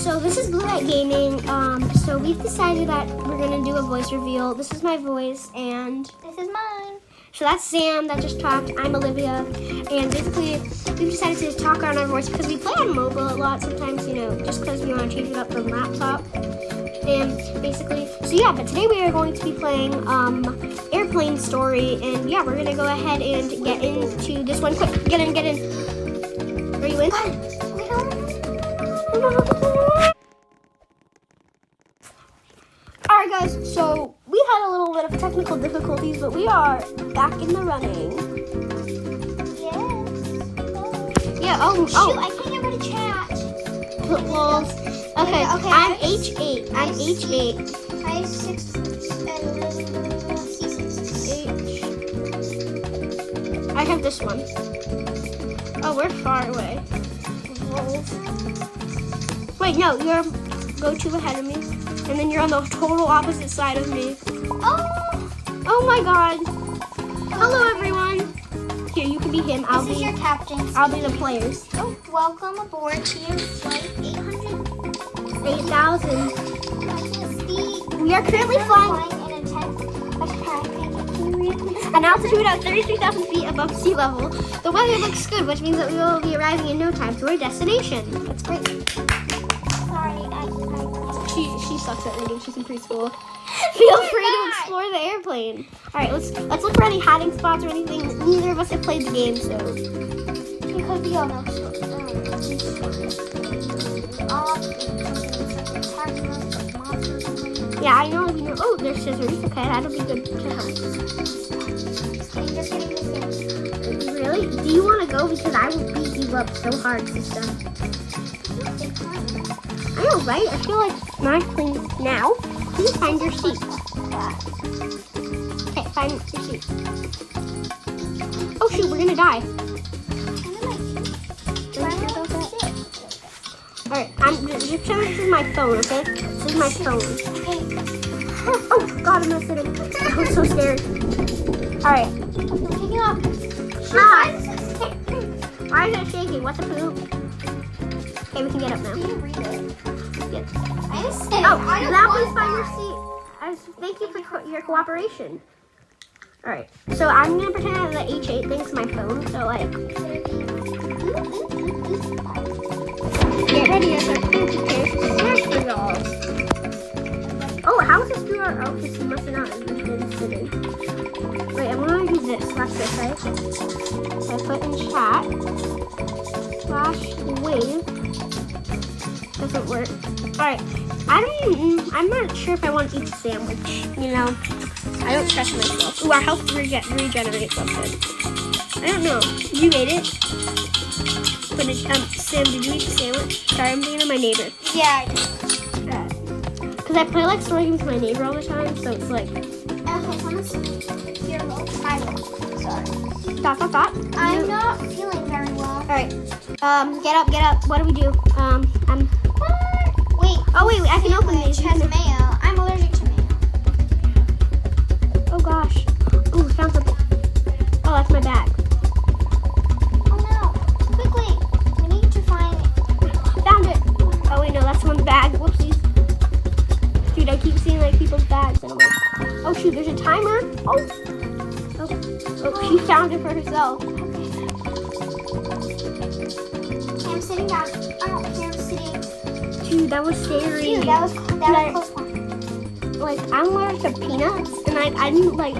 So this is Bleuette Gaming. So we've decided that we're gonna do a voice reveal. This is my voice, and This is mine. so that's Sam that just talked. I'm Olivia, and basically we've decided to talk on our voice because we play on mobile a lot sometimes, you know, just because we want to change it up from laptop. And basically, so yeah, but today we are going to be playing Airplane Story, and yeah, we're gonna go ahead and get into this one quick. Get in. Are you in? Alright guys, so we had a little bit of technical difficulties, but we are back in the running. Yes. Yeah, Shoot, I can't get rid of chat. Well, okay, I'm H8. I'm H8. I 6 C6. I have this one. Oh, we're far away. Wait, no, you're go to ahead of me, and then you're on the total opposite side of me. Oh my God! Hello, everyone. Here, you can be him. This is your captain. I'll be the players. Oh, welcome aboard to your flight 800. 8,000. I can't speak. We are currently flying In a an altitude of 33,000 feet above sea level. The weather looks good, which means that we will be arriving in no time to our destination. That's great. Sorry, She sucks at reading. She's in preschool. Feel free to explore the airplane. All right, let's look for any hiding spots or anything. Neither of us have played the game, so because we all know. yeah, I know. You know. Oh, there's scissors. Okay, that'll be good to help. Really? Do you want to go? Because I will beat you up so hard, sister. I know, right? I feel like my plane now. Please find your seat. Okay, find your seat. Oh shoot, we're gonna die. Alright, just show me this is my phone, okay? This is my phone. Oh God, I'm not sitting. I'm so scared. Alright. Take it off. Why is it shaking? What's a poop? Okay, we can get up now. Can you read it? Yes. I'm sick. Oh, now please find your seat. Thank you for your cooperation. Alright, so I'm gonna pretend that the H8 thinks my phone, so like. Get ready as our crew prepares to smash the dolls. Oh, how is this through our because he must have not been sitting. Wait, I'm gonna do this. Watch this, right? So I put in chat. Slash wave. Doesn't work. Alright. I'm not sure if I want to eat a sandwich. You know, I don't trust myself. Ooh, our health regenerates. That's good. I don't know. You ate it? But Sam, did you eat the sandwich? Sorry, I'm thinking of my neighbor. Yeah. Because I play like story games with my neighbor all the time, so it's like. Sorry. Thought. I'm not feeling very well. Alright. Get up. What do we do? Wait. Oh wait, I can open these. Has mayo. I'm allergic to mayo. Oh gosh. Ooh, found something. Oh, that's my bag. Oh no. Quickly. We need to find it. Found it. Oh wait, no, that's someone's bag. Whoopsies. Dude, I keep seeing like people's bags and I'm like, oh shoot, there's a timer. Oh, she found it for herself. Okay, I'm sitting down. Oh, okay, I'm sitting. Dude, that was scary. Dude, that was a close one. Like, I'm allergic to peanuts, and I didn't like.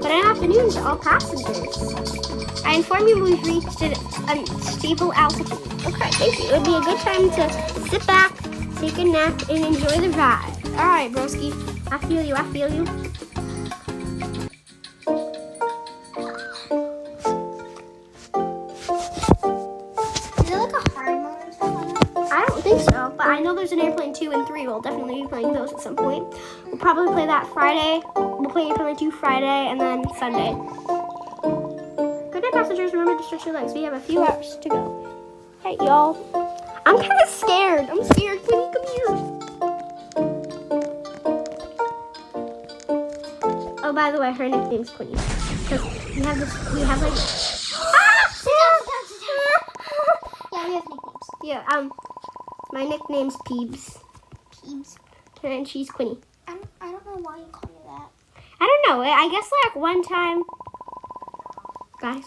But I have to news to all passengers. I inform you we've reached a stable altitude. Okay, thank you. It would be a good time to sit back, take a nap, and enjoy the ride. All right, broski. I feel you. Is it like a hard mode or something? I don't think so, but I know there's an Airplane 2 and 3. We'll definitely be playing those at some point. We'll probably play that Friday. We'll play Airplane 2 Friday and then Sunday. Good night, passengers. Remember to stretch your legs. We have a few hours to go. All right, y'all. I'm kind of scared. I'm scared. Quinny, come here. Oh, by the way, her nickname's Quinny. Because we have like... Sit down. Yeah, we have nicknames. Yeah, My nickname's Peebs. Peebs. And she's Quinny. I don't know why you call me that. I don't know. I guess like one time. Guys.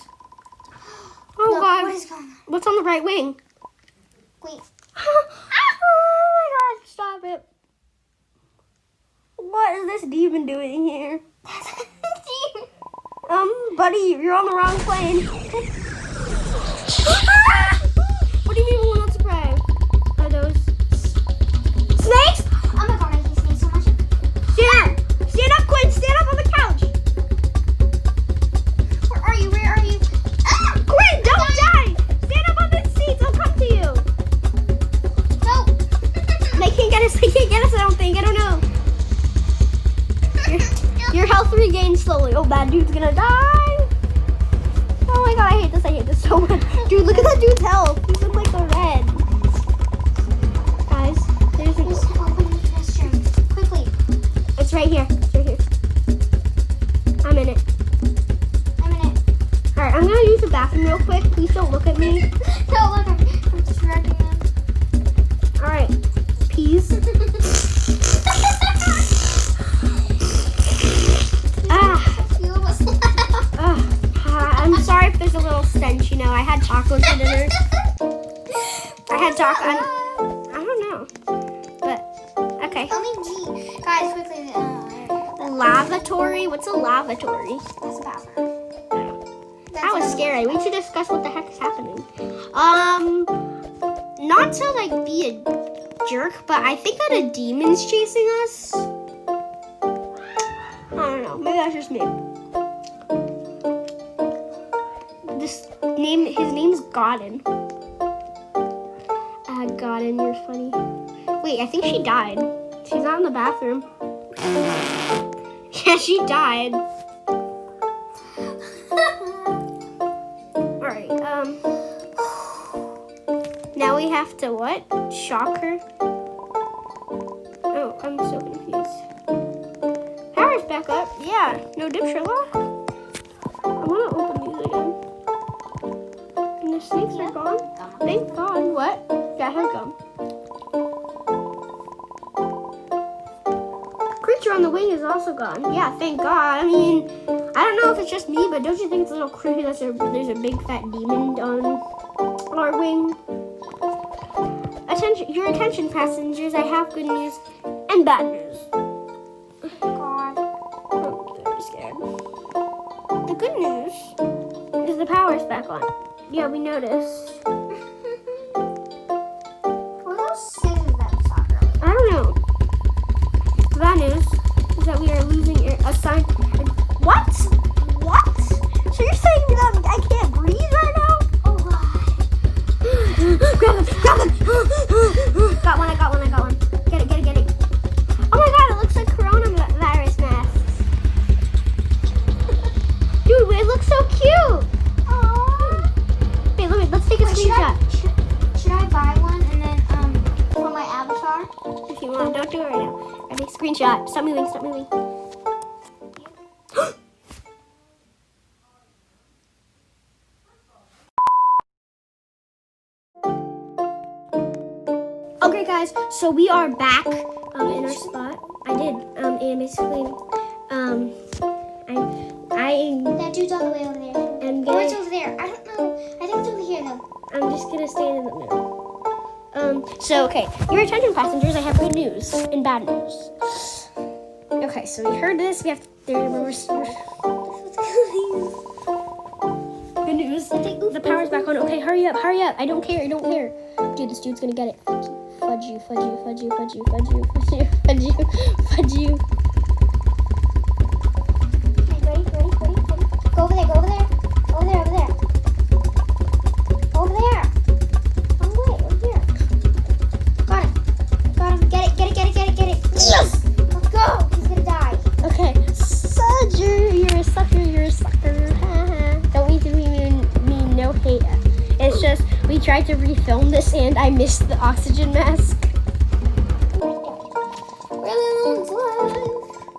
Oh Look, God. what is going on? What's on the right wing? Wait. Oh my God. Stop it. What is this demon doing here? Buddy, you're on the wrong plane. What do you mean we will not spray? Are those snakes? Oh my God, I hate snakes so much. Stand up! Stand up, Quinn! Stand up on the couch! Where are you? Where are you? Ah! Quinn, don't die! Stand up on the seats, I'll come to you! No! They can't get us, I don't think, I don't know. Your health regains slowly. Oh, that dude's gonna die! Oh my God, I hate this so much. Dude, look at that dude's health. He's in like the red. Guys, there's Just open the restroom. Quickly. It's right here. It's right here. I'm in it. I'm in it. Alright, I'm gonna use the bathroom real quick. Please don't look at me. No, look, I'm distracting them. Alright. Peas. I'm sorry if there's a little stench, you know. I had tacos for dinner. I had tacos. I don't know. But, okay. Tell me G. Guys, quickly. Lavatory? What's a lavatory? That's a bathroom. That was scary. We should discuss what the heck is happening. Not to like be a jerk, but I think that a demon's chasing us. I don't know. Maybe that's just me. His name's Godden. Godden, you're funny. Wait, I think she died. She's not in the bathroom. Yeah, she died. Alright, now we have to what? Shock her? Oh, I'm so confused. Power's back up. Yeah, no dip Sherlock. I want to open these again. And the snakes are gone. Thank God. What? Yeah, her gum. Creature on the wing is also gone. Yeah, thank God. I mean, I don't know if it's just me, but don't you think it's a little creepy that there's a big fat demon on our wing? Your attention, passengers. I have good news and bad news. God. I'm very scared. The good news is the power's back on. Yeah, we noticed. What are those scissors that we saw earlier? I don't know. The bad news is that we are losing a sign. What? What? So you're saying that I can't breathe right now? Oh, God. Grab him! Grab him! Got one, I got one. Get it. Oh my God, it looks like coronavirus masks. Dude, it looks so cute. Aww. Wait, let's take a screenshot. Should I buy one and then for my avatar? If you want, don't do it right now. Ready? Screenshot. Stop moving. Okay, guys, so we are back in our spot. I did, and basically, That dude's all the way over there. Or it's over there. I don't know. I think it's over here, though. I'm just gonna stand in the middle. So, okay, your attention, passengers, I have good news and bad news. Okay, so we heard this, we have to, good news, the power's back on. Okay, hurry up, I don't care. Dude, this dude's gonna get it. Fudge you. Okay, ready? Go over there. Over there. Over here. Got him. Get it. Yes! Let's go. He's gonna die. Okay, you're a sucker. Don't mean to mean no hate. It's just, we tried to refilm this and I missed the oxygen mask.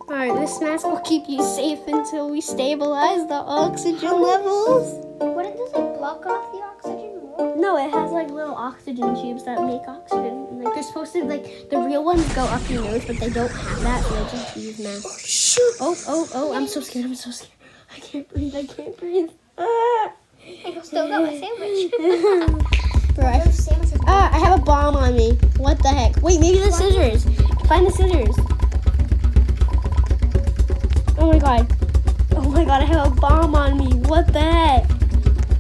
Alright, this mask will keep you safe until we stabilize the oxygen levels. What, does it block off the oxygen more? No, it has like little oxygen tubes that make oxygen Like they're supposed to, like the real ones go up your nose, but they don't have that. So they just use masks. Shoot. Oh! I'm so scared. I can't breathe. I still got my sandwich. Bro, I have a bomb on me. What the heck? Wait, maybe the scissors. Find the scissors. Oh my god, I have a bomb on me. What the heck?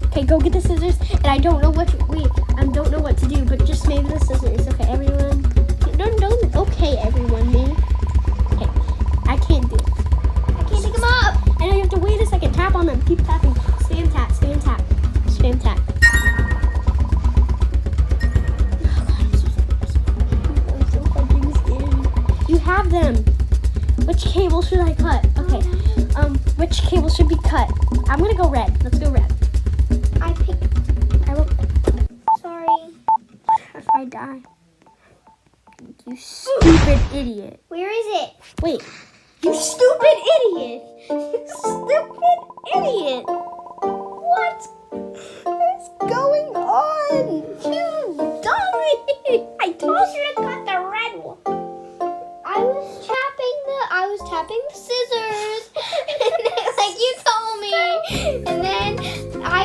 Okay, go get the scissors. And I don't know what to do, but just maybe the scissors. Okay, everyone. Don't okay, everyone, me. Okay, I can't do it. I can't pick them up. And you have to wait a second. Tap on them. Keep tapping. Spam tap. Spam tap. Spam tap. Oh god, I'm so fucking scared. You have them. Which cable should I cut? Okay. Which cable should be cut? I'm gonna go red. Let's go red. I will. Sorry. If I die. You stupid idiot. Where is it? Wait. You stupid idiot. You stupid idiot. What is going on? You dummy. I told you to cut the red one. I was tapping the scissors. And then, like you told me. And then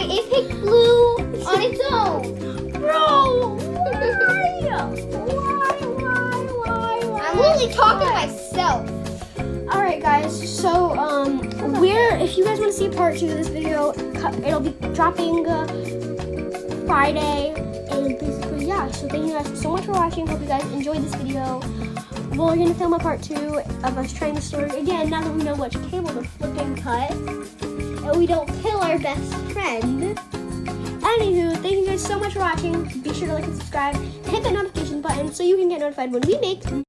it picked blue on its own. Bro. Why? I'm only talking to myself. Alright guys, so if you guys want to see part 2 of this video, it'll be dropping Friday, and basically yeah, so thank you guys so much for watching. Hope you guys enjoyed this video. We're going to film a part 2 of us trying the story again, now that we know which cable to flipping cut, and we don't kill our best friend. Anywho, thank you guys so much for watching. Be sure to like and subscribe, and hit that notification button so you can get notified when we make